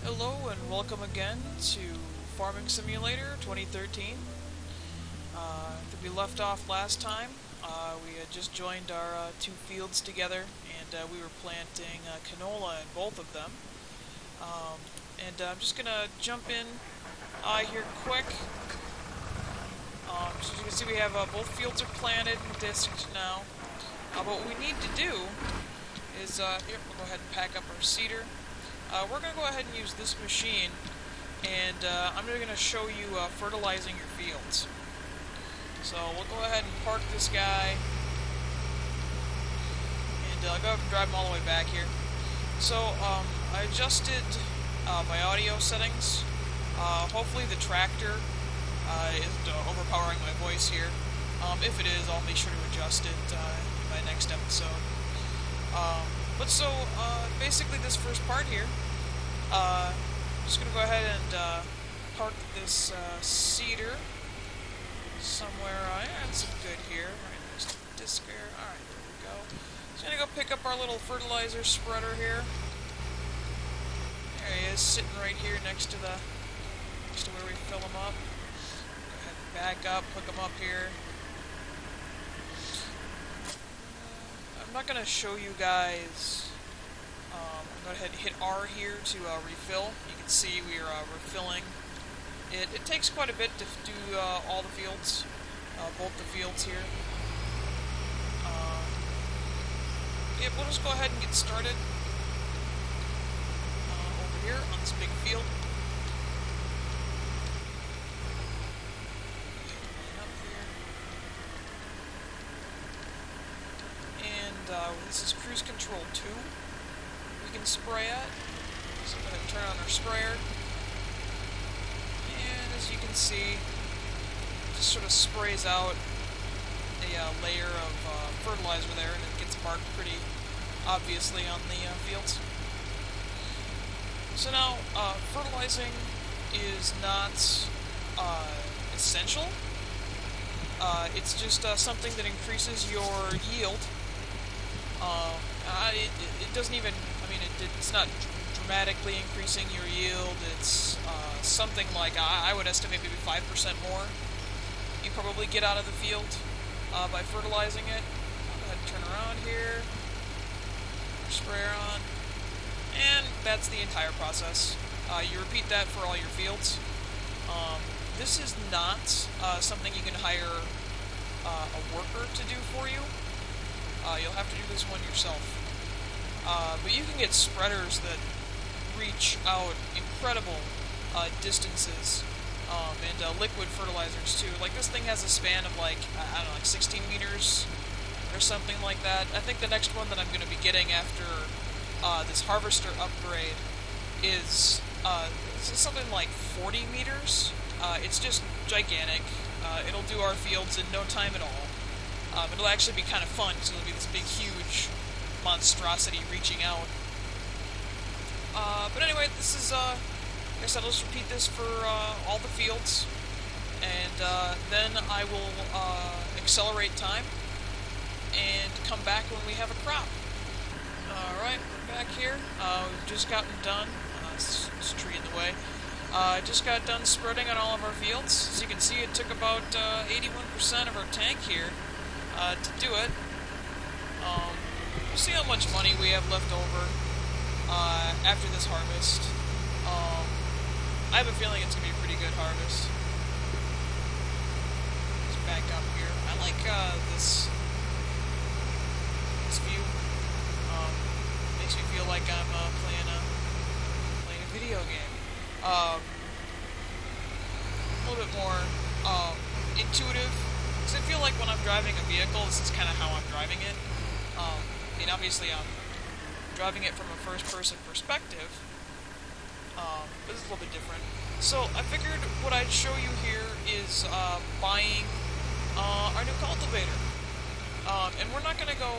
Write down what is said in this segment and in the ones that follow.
Hello and welcome again to Farming Simulator 2013. We left off last time. We had just joined our two fields together, and we were planting canola in both of them. I'm just gonna jump in here quick. So as you can see, we have both fields are planted and disked now. But what we need to do is here, we'll go ahead and pack up our seeder. We're going to go ahead and use this machine, and I'm going to show you fertilizing your fields. So we'll go ahead and park this guy, and I'll go ahead and drive him all the way back here. So I adjusted my audio settings. Hopefully the tractor isn't overpowering my voice here. If it is, I'll make sure to adjust it in my next episode. Basically this first part here, I'm just going to go ahead and park this seeder somewhere. That's good here. Right next to the disc here. Alright, there we go. So I'm going to go pick up our little fertilizer spreader here. There he is, sitting right here next to where we fill them up. Go ahead and back up, hook them up here. I'm not going to show you guys. I'm going to go ahead and hit R here to refill. You can see we are refilling. It takes quite a bit to do all the fields, both the fields here. We'll just go ahead and get started over here on this big field. This is cruise control 2 we can spray at. So we're going to turn on our sprayer. And as you can see, it just sort of sprays out a layer of fertilizer there, and it gets marked pretty obviously on the fields. So now, fertilizing is not essential. It's just something that increases your yield. It doesn't even, it's not dramatically increasing your yield. It's something like, I would estimate maybe 5% more you probably get out of the field by fertilizing it. I'll go ahead and turn around here, sprayer on, and that's the entire process. You repeat that for all your fields. This is not something you can hire a worker to do for you. You'll have to do this one yourself. But you can get spreaders that reach out incredible distances, and liquid fertilizers too. Like this thing has a span of like 16 meters or something like that. I think the next one that I'm going to be getting after this harvester upgrade is something like 40 meters. It's just gigantic. It'll do our fields in no time at all. It'll actually be kind of fun, because it'll be this big, huge monstrosity reaching out. But anyway, this is, like I said, I'll just repeat this for all the fields, and then I will accelerate time and come back when we have a crop. Alright, we're back here. We've just gotten done. This tree in the way. Just got done spreading on all of our fields. As you can see, it took about 81% of our tank here to do it. We'll see how much money we have left over after this harvest. I have a feeling it's going to be a pretty good harvest. Let's back up here. I like this view. Makes me feel like I'm playing a video game. A little bit more intuitive. Because I feel like when I'm driving a vehicle, this is kind of how I'm driving it. Obviously I'm driving it from a first-person perspective, but this is a little bit different. So I figured what I'd show you here is buying our new cultivator. And we're not going to go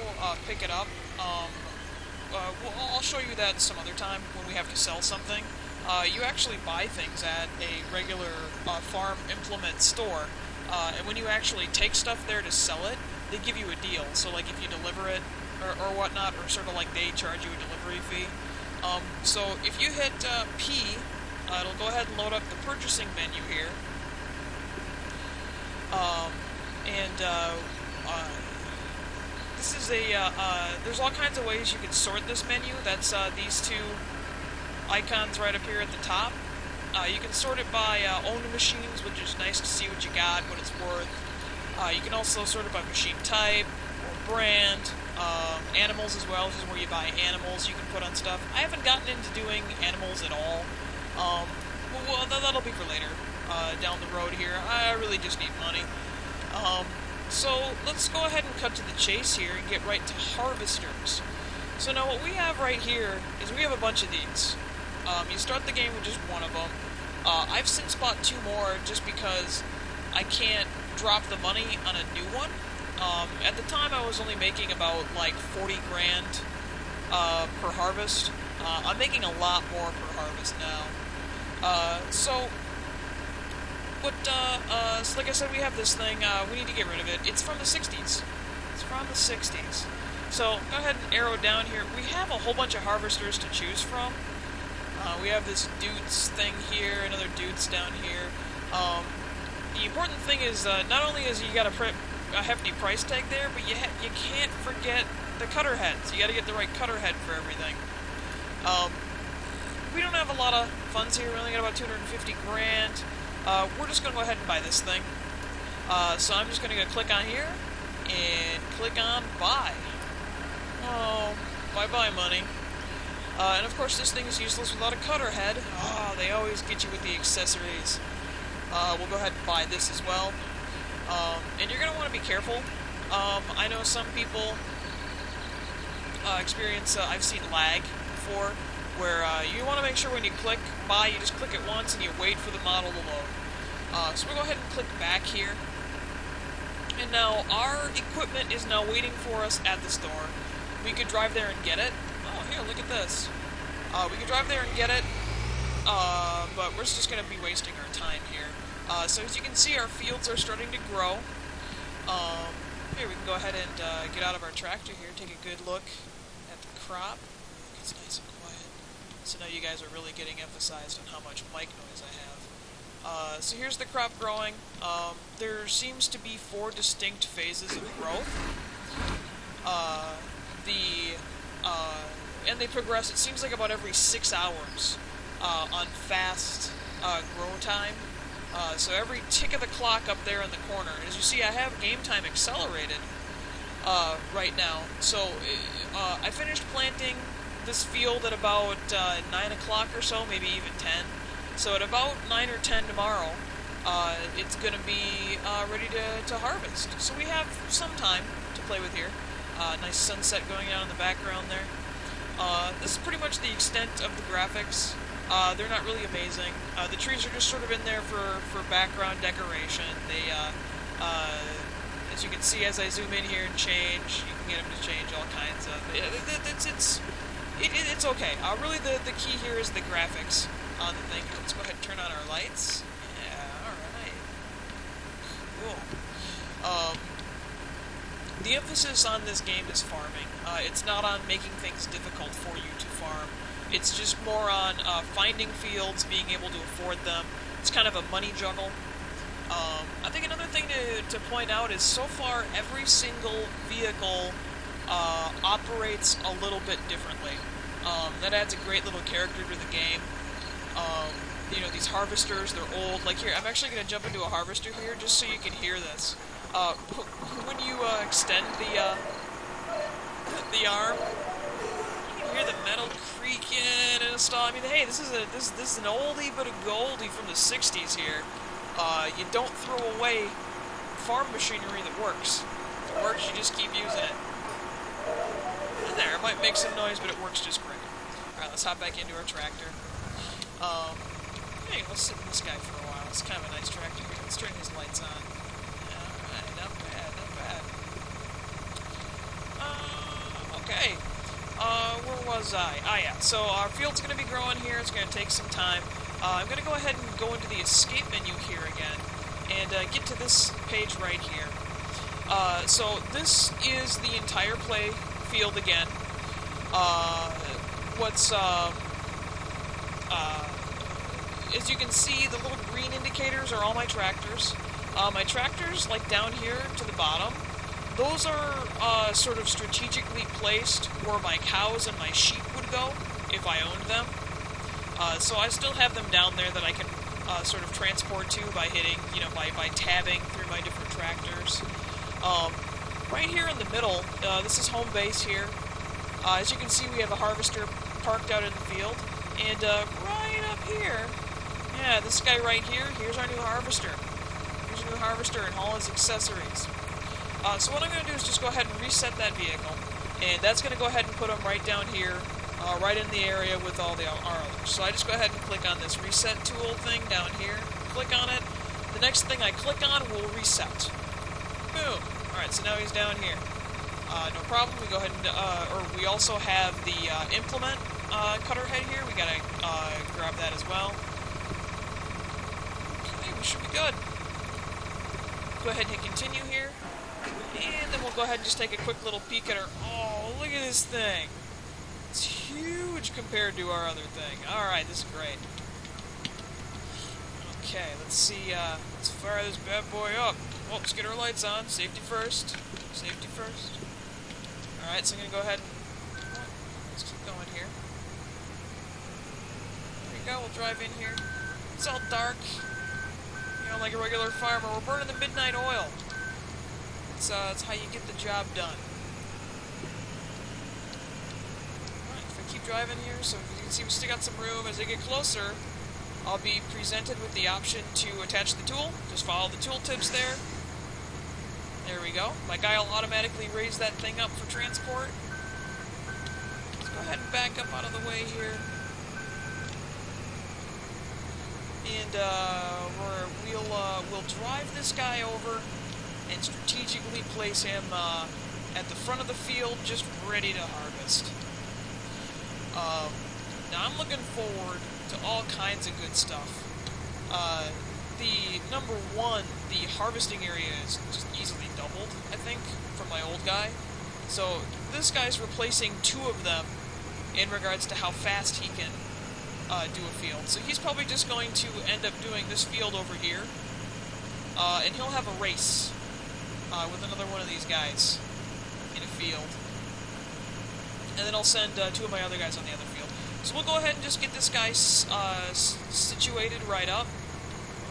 pick it up. I'll show you that some other time when we have to sell something. You actually buy things at a regular farm implement store. And when you actually take stuff there to sell it, they give you a deal. So like if you deliver it or whatnot, or sort of like they charge you a delivery fee. So if you hit P, it'll go ahead and load up the purchasing menu here. And this is a, there's all kinds of ways you can sort this menu. That's these two icons right up here at the top. You can sort it by owned machines, which is nice to see what you got, what it's worth. You can also sort it by machine type or brand. Animals as well. This is where you buy animals you can put on stuff. I haven't gotten into doing animals at all. Well, that'll be for later. Down the road here. I really just need money. So let's go ahead and cut to the chase here and get right to harvesters. So now what we have right here is we have a bunch of these. You start the game with just one of them. I've since bought 2 more just because I can't drop the money on a new one. At the time I was only making about like 40 grand per harvest. I'm making a lot more per harvest now. So like I said, we have this thing, we need to get rid of it. It's from the 60s. It's from the 60s. So, go ahead and arrow down here. We have a whole bunch of harvesters to choose from. We have this Dutes thing here, another Dutes down here. The important thing is, not only is you got a hefty price tag there, but you can't forget the cutter heads. You gotta get the right cutter head for everything. We don't have a lot of funds here. We only got about 250 grand. We're just going to go ahead and buy this thing. So I'm just going to click on here and click on buy. Oh, bye-bye money. And of course this thing is useless without a cutter head. Oh, they always get you with the accessories. We'll go ahead and buy this as well. And you're going to want to be careful. I know some people experience, I've seen lag before, where you want to make sure when you click buy, you just click it once and you wait for the model to load. So we'll go ahead and click back here. And now our equipment is now waiting for us at the store. We could drive there and get it. Oh, here, look at this. We could drive there and get it, but we're just going to be wasting our time here. So as you can see, our fields are starting to grow. Here, we can go ahead and get out of our tractor here, take a good look at the crop. It's nice and quiet. So now you guys are really getting emphasized on how much mic noise I have. So here's the crop growing. There seems to be 4 distinct phases of growth. And they progress, it seems like about every 6 hours on fast grow time. So every tick of the clock up there in the corner. As you see, I have game time accelerated right now. So I finished planting this field at about 9 o'clock or so, maybe even 10. So at about 9 or 10 tomorrow, it's going to be ready to harvest. So we have some time to play with here. Nice sunset going on in the background there. This is pretty much the extent of the graphics. They're not really amazing. The trees are just sort of in there for background decoration. They, as you can see, as I zoom in here and change, you can get them to change all kinds of. It's okay. Really, the key here is the graphics on the thing. Let's go ahead and turn on our lights. Yeah, all right. Cool. The emphasis on this game is farming. It's not on making things difficult for you to farm. It's just more on finding fields, being able to afford them. It's kind of a money juggle. I think another thing to point out is so far every single vehicle operates a little bit differently. That adds a great little character to the game. You know, these harvesters, they're old. Like here, I'm actually going to jump into a harvester here just so you can hear this. When you extend the arm, you can hear the metal creaking and stuff. I mean, hey, this is an oldie but a goldie from the 60s here. You don't throw away farm machinery that works. If it works, you just keep using it. And there, it might make some noise, but it works just great. Alright, let's hop back into our tractor. Hey, let's sit in this guy for a while. It's kind of a nice tractor here. Let's turn his lights on. Alright, not bad, not bad. Okay. Where was I? Ah, yeah. So our field's going to be growing here. It's going to take some time. I'm going to go ahead and go into the escape menu here again and get to this page right here. So this is the entire play field again. what's as you can see, the little green indicators are all my tractors. My tractors, like down here to the bottom, those are sort of strategically placed where my cows and my sheep would go if I owned them. So I still have them down there that I can sort of transport to by hitting, by tabbing through my different tractors. Right here in the middle, this is home base here. As you can see, we have a harvester parked out in the field. And right up here, yeah, this guy right here, here's our new harvester. Here's a new harvester and all his accessories. So what I'm going to do is just go ahead and reset that vehicle. And that's going to go ahead and put him right down here, right in the area with all our others. So I just go ahead and click on this reset tool thing down here. Click on it. The next thing I click on will reset. Boom. Alright, so now he's down here. No problem. We go ahead and, we also have the implement cutter head here. We gotta grab that as well. Okay, we should be good. Go ahead and hit continue here. And then we'll go ahead and just take a quick little peek at our... Oh, look at this thing. It's huge compared to our other thing. Alright, this is great. Okay, let's see, let's fire this bad boy up. Oh, let's get our lights on. Safety first. Safety first. Alright, so I'm going to go ahead and... let's keep going here. There we go, we'll drive in here. It's all dark. Like a regular farmer. We're burning the midnight oil. It's how you get the job done. Alright, if I keep driving here, so you can see we still got some room. As I get closer, I'll be presented with the option to attach the tool. Just follow the tool tips there. There we go. My guy will automatically raise that thing up for transport. Let's go ahead and back up out of the way here. And we'll drive this guy over and strategically place him at the front of the field, just ready to harvest. Now I'm looking forward to all kinds of good stuff. The number one, the harvesting area is just easily doubled, I think, from my old guy. So this guy's replacing 2 of them in regards to how fast he can do a field. So he's probably just going to end up doing this field over here, and he'll have a race with another one of these guys in a field. And then I'll send 2 of my other guys on the other field. So we'll go ahead and just get this guy situated right up.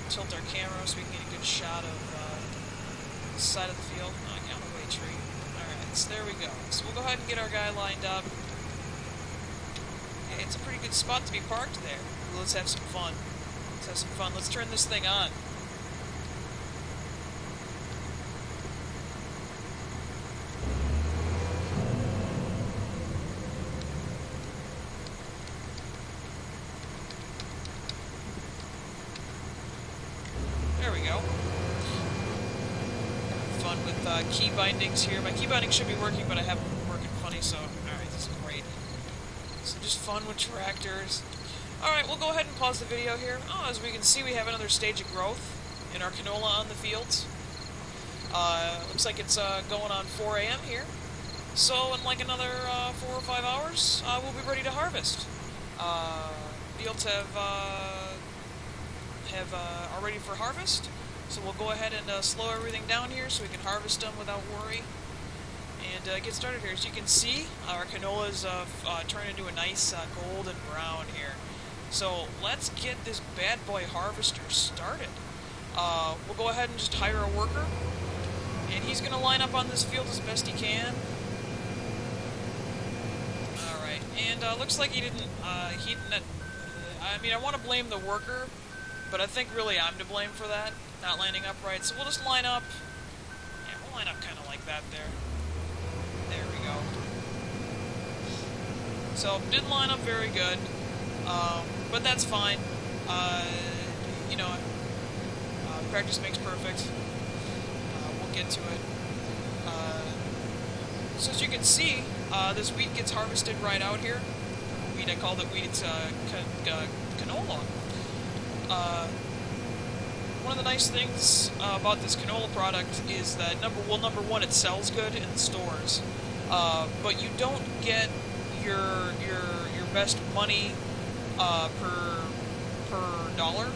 Tilt our camera so we can get a good shot of the side of the field. Oh, I got a way tree. Alright, so there we go. So we'll go ahead and get our guy lined up. Hey, it's a pretty good spot to be parked there. Let's have some fun. Let's have some fun. Let's turn this thing on. There we go. Fun with key bindings here. My key bindings should be working, but I have them working funny, so alright, this is great. So just fun with tractors. Alright, we'll go ahead and pause the video here. Oh, as we can see, we have another stage of growth in our canola on the fields. Looks like it's going on 4 a.m. here. So in like another 4 or 5 hours, we'll be ready to harvest. Fields are ready for harvest, so we'll go ahead and slow everything down here so we can harvest them without worry and get started here. As you can see, our canolas turned into a nice golden brown here. So let's get this bad boy harvester started. We'll go ahead and just hire a worker, and he's going to line up on this field as best he can. Alright, and looks like he didn't, I mean, I want to blame the worker, but I think really I'm to blame for that, not lining up right. So we'll just line up. Yeah, we'll line up kind of like that there. There we go. So, didn't line up very good, but that's fine. You know, practice makes perfect. We'll get to it. So as you can see, this wheat gets harvested right out here. Wheat, I called it wheat, it's canola. One of the nice things about this canola product is that number one, it sells good in the stores, but you don't get your best money per dollar,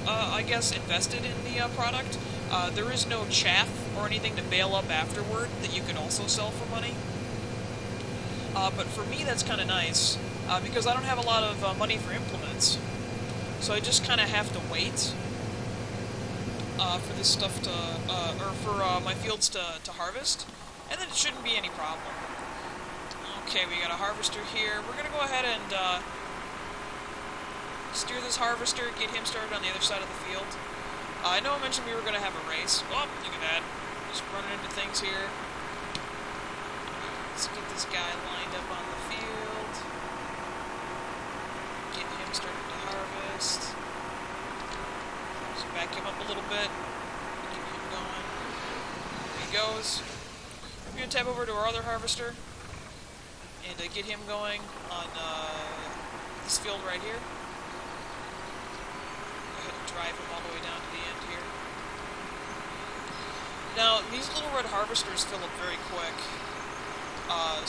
I guess, invested in the product. There is no chaff or anything to bail up afterward that you can also sell for money. But for me, that's kind of nice, because I don't have a lot of money for implements. So I just kind of have to wait for this stuff to, or for my fields to harvest, and then it shouldn't be any problem. Okay, we got a harvester here. We're going to go ahead and steer this harvester, get him started on the other side of the field. I know I mentioned we were going to have a race. Oh, look at that. Just running into things here. Let's get this guy lined up on the field. Get him started to harvest. Just back him up a little bit. Get him going. There he goes. We're going to tab over to our other harvester and get him going on this field right here. Go ahead and drive him all the way down to the end here. Now, these little red harvesters fill up very quick.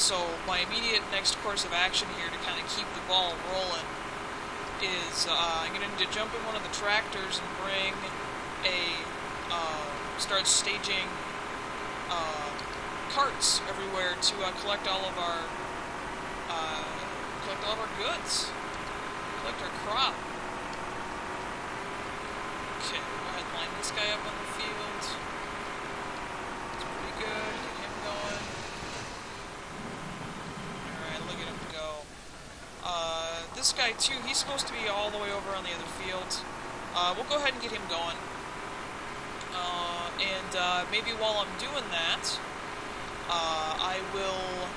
So my immediate next course of action here to kind of keep the ball rolling is I'm going to need to jump in one of the tractors and bring start staging carts everywhere to collect all of our goods, collect our crop. Okay, go ahead and line this guy up on the field. That's pretty good. Get him going. Alright, look at him go. This guy too, he's supposed to be all the way over on the other field. We'll go ahead and get him going. Maybe while I'm doing that, I will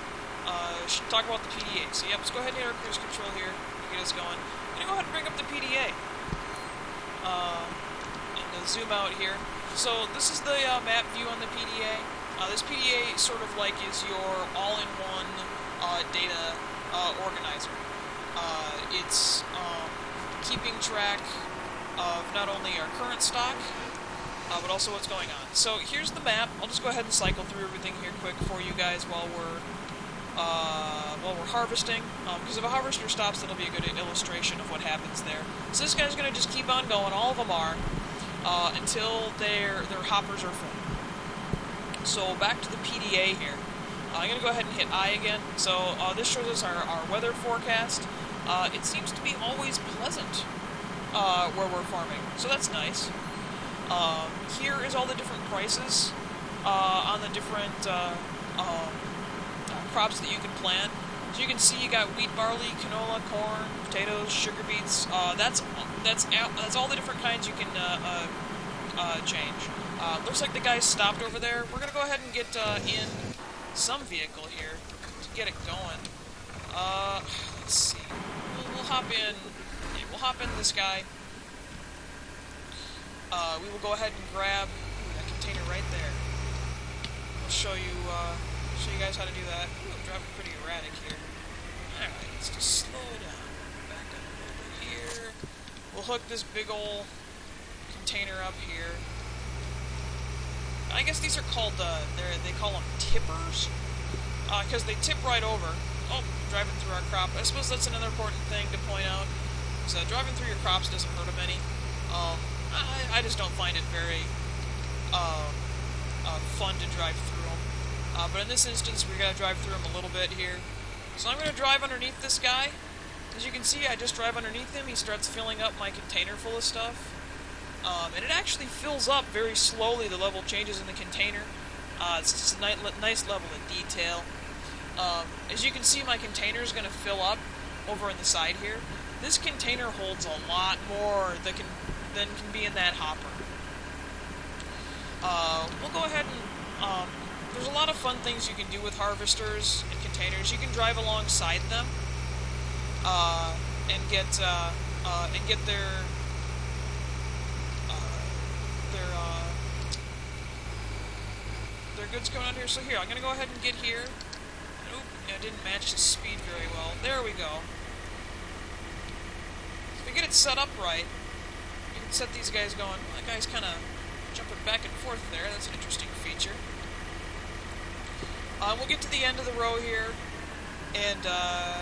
talk about the PDA. So yep, let's go ahead and hit our cruise control here to get us going. I'm going to go ahead and bring up the PDA. And zoom out here. So this is the map view on the PDA. This PDA sort of like is your all-in-one data organizer. It's keeping track of not only our current stock, but also what's going on. So here's the map. I'll just go ahead and cycle through everything here quick for you guys while we're harvesting. Because if a harvester stops, that'll be a good illustration of what happens there. So this guy's going to just keep on going. All of them are until their hoppers are full. So back to the PDA here. I'm going to go ahead and hit I again. So this shows us our weather forecast. It seems to be always pleasant where we're farming, so that's nice. Here is all the different prices on the different crops that you can plant. So you can see you got wheat, barley, canola, corn, potatoes, sugar beets. That's all the different kinds you can change. Looks like the guy stopped over there. We're gonna go ahead and get in some vehicle here to get it going. Let's see. We'll hop in. Yeah, we'll hop in this guy. We will go ahead and grab that container right there. I'll show you guys how to do that. Ooh, I'm driving pretty erratic here. Alright, let's just slow down. Back up a little bit here. We'll hook this big ol' container up here. I guess these are called, they call them tippers. Because they tip right over. Oh, driving through our crop. I suppose that's another important thing to point out. So driving through your crops doesn't hurt them any. I just don't find it very fun to drive through them. But in this instance, we're going to drive through them a little bit here. So I'm going to drive underneath this guy. As you can see, I just drive underneath him. He starts filling up my container full of stuff. And it actually fills up very slowly. The level changes in the container. It's just a nice level of detail. As you can see, my container is going to fill up over in the side here. This container holds a lot more than can be in that hopper. We'll go ahead and there's a lot of fun things you can do with harvesters and containers. You can drive alongside them and get their goods coming out here. So here, I'm going to go ahead and get here. Oop, I didn't match the speed very well. There we go. If we get it set up right, you can set these guys going. That guy's kind of jumping back and forth there. That's an interesting feature. We'll get to the end of the row here, and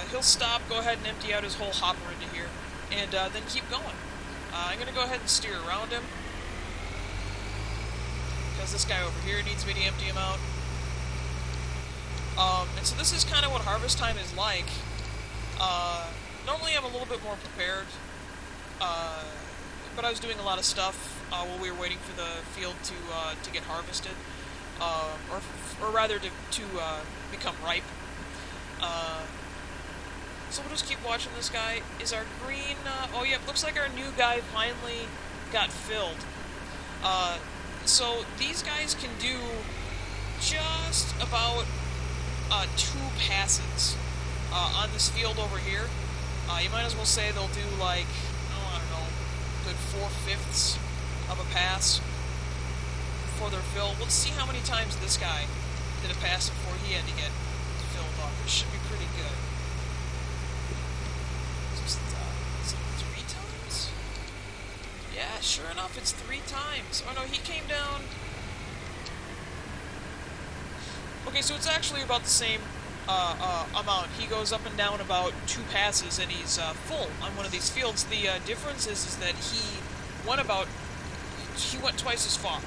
he'll stop, go ahead and empty out his whole hopper into here, and then keep going. I'm going to go ahead and steer around him, because this guy over here needs me to empty him out. And so this is kind of what harvest time is like. Normally I'm a little bit more prepared, but I was doing a lot of stuff while we were waiting for the field to get harvested, or rather to become ripe. So we'll just keep watching this guy. Is our green... oh, yeah, looks like our new guy finally got filled. So these guys can do just about 2 passes on this field over here. You might as well say they'll do, like, oh, I don't know, good 4/5 of a pass before they're filled. Let's see how many times this guy did a pass before he had to get filled up. It should be pretty good. Is it 3 times? Yeah, sure enough, it's 3 times. Oh no, he came down... Okay, so it's actually about the same amount. He goes up and down about 2 passes, and he's full on one of these fields. The difference is that he went twice as far.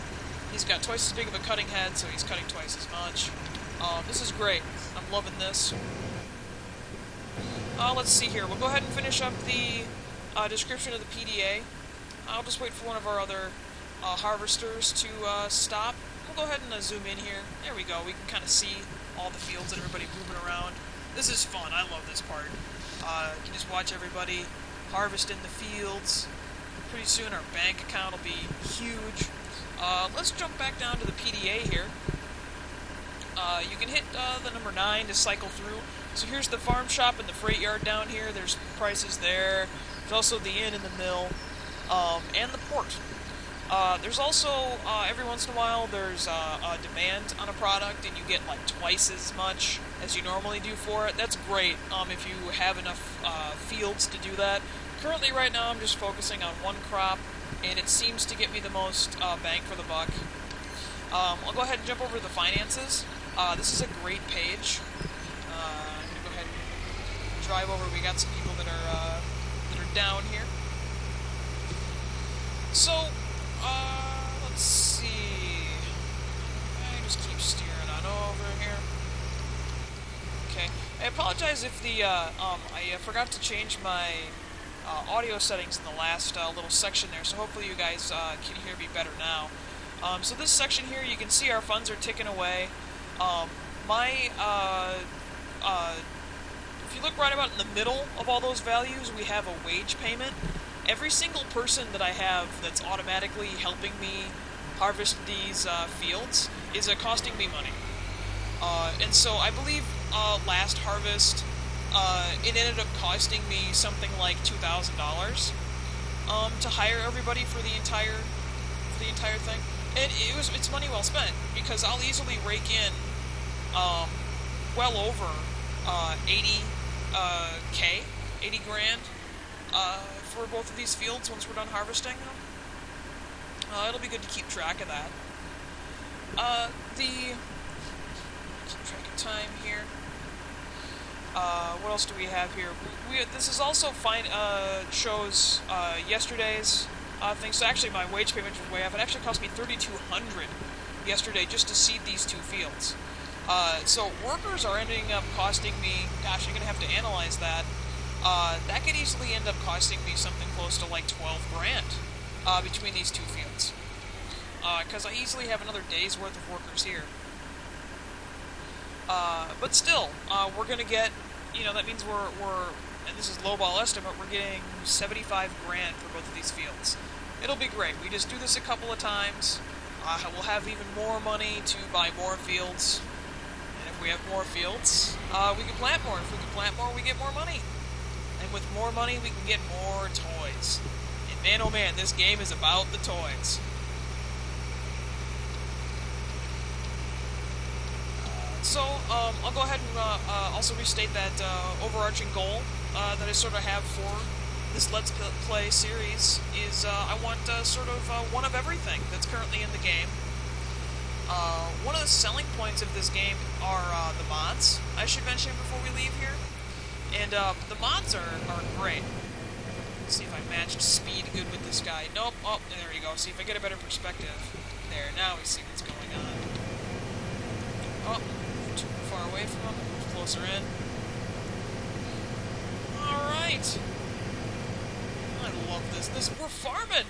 He's got twice as big of a cutting head, so he's cutting twice as much. This is great. I'm loving this. Let's see here. We'll go ahead and finish up the description of the PDA. I'll just wait for one of our other harvesters to stop. We'll go ahead and zoom in here. There we go. We can kind of see all the fields and everybody moving around. This is fun. I love this part. You can just watch everybody harvest in the fields. Pretty soon our bank account will be huge. Let's jump back down to the PDA here. You can hit the number 9 to cycle through. So here's the farm shop and the freight yard down here. There's prices there. There's also the inn and the mill, and the port. There's also, every once in a while, there's a demand on a product, and you get like twice as much as you normally do for it. That's great if you have enough fields to do that. Currently, right now, I'm just focusing on one crop, and it seems to get me the most bang for the buck. I'll go ahead and jump over to the finances. This is a great page. I'm going to go ahead and drive over. We got some people that are down here. So, let's see. I just keep steering on over here. Okay. I apologize if the, I forgot to change my audio settings in the last little section there, so hopefully you guys can hear me better now. So this section here, you can see our funds are ticking away. If you look right about in the middle of all those values, we have a wage payment. Every single person that I have that's automatically helping me harvest these fields is costing me money. And so I believe last harvest, it ended up costing me something like $2,000 to hire everybody for the entire thing. And it's money well spent, because I'll easily rake in well over 80 grand for both of these fields once we're done harvesting them. It'll be good to keep track of that. Keep track of time here. What else do we have here? This is also shows yesterday's things. So actually, my wage payment was way up. It actually cost me $3,200 yesterday just to seed these 2 fields. So workers are ending up costing me. Gosh, I'm gonna have to analyze that. That could easily end up costing me something close to like 12 grand between these 2 fields. Because I easily have another day's worth of workers here. But still, we're gonna get, that means we're, and this is lowball estimate, we're getting 75 grand for both of these fields. It'll be great. We just do this a couple of times. We'll have even more money to buy more fields. And if we have more fields, we can plant more. If we can plant more, we get more money. And with more money, we can get more toys. And man, oh man, this game is about the toys. So, I'll go ahead and also restate that overarching goal that I sort of have for this Let's Play series is I want sort of one of everything that's currently in the game. One of the selling points of this game are the mods, I should mention before we leave here. And the mods are great. Let's see if I matched speed good with this guy. Nope. Oh, there we go. See if I get a better perspective. There, now we see what's going on. Oh, too far away from him. Move closer in. Alright. I love this. We're farming!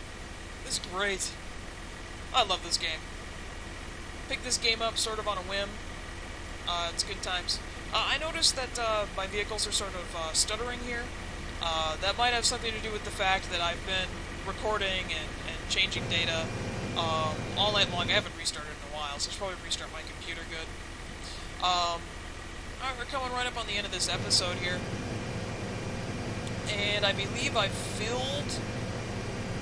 This is great. I love this game. Picked this game up sort of on a whim. It's good times. I noticed that my vehicles are sort of stuttering here. That might have something to do with the fact that I've been recording and changing data all night long. I haven't restarted in a while, so I should probably restart my computer good. Alright, we're coming right up on the end of this episode here. And I believe I filled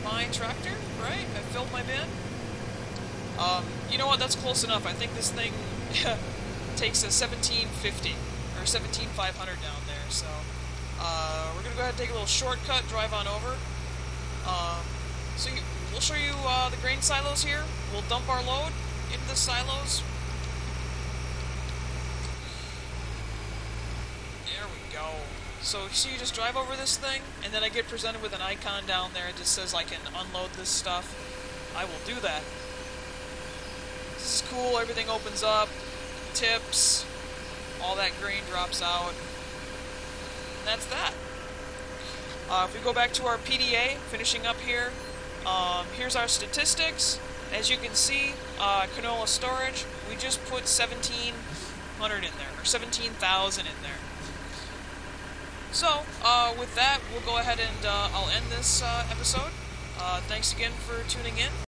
my tractor, right? I filled my bin. You know what? That's close enough. I think this thing takes a 1750 or 17500 down there. So we're gonna go ahead and take a little shortcut, drive on over. We'll show you the grain silos here. We'll dump our load into the silos. There we go. So you just drive over this thing, and then I get presented with an icon down there. It just says I can unload this stuff. I will do that. This is cool. Everything opens up. Tips. All that grain drops out. And that's that. If we go back to our PDA, finishing up here, here's our statistics. As you can see, canola storage, we just put 1,700 in there, or 17,000 in there. So, with that, we'll go ahead and I'll end this episode. Thanks again for tuning in.